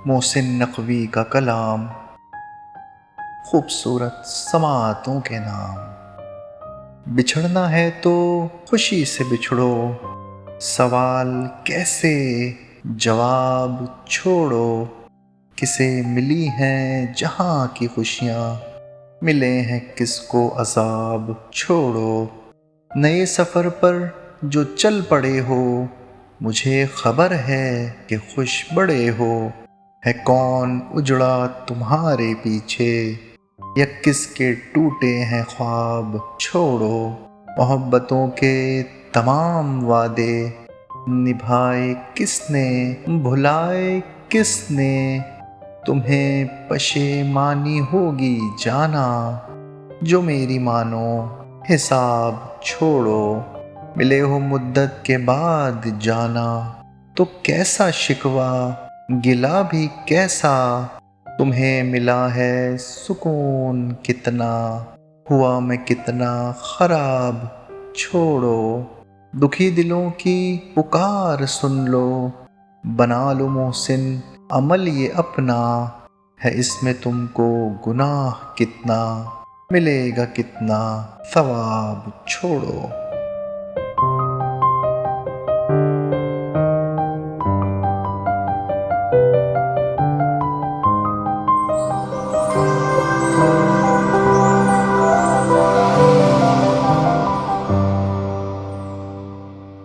محسن نقوی کا کلام، خوبصورت سماعتوں کے نام۔ بچھڑنا ہے تو خوشی سے بچھڑو، سوال کیسے جواب چھوڑو۔ کسے ملی ہیں جہاں کی خوشیاں، ملے ہیں کس کو عذاب چھوڑو۔ نئے سفر پر جو چل پڑے ہو، مجھے خبر ہے کہ خوش بڑے ہو۔ ہے کون اجڑا تمہارے پیچھے، یا کس کے ٹوٹے ہیں خواب چھوڑو۔ محبتوں کے تمام وعدے نبھائے کس نے، بھلائے کس نے۔ تمہیں پشیمانی ہوگی جانا، جو میری مانو حساب چھوڑو۔ ملے ہو مدت کے بعد جانا، تو کیسا شکوہ گلہ بھی کیسا۔ تمہیں ملا ہے سکون کتنا، ہوا میں کتنا خراب چھوڑو۔ دکھی دلوں کی پکار سن لو، بنا لو محسن عمل یہ اپنا۔ ہے اس میں تم کو گناہ کتنا، ملے گا کتنا ثواب چھوڑو۔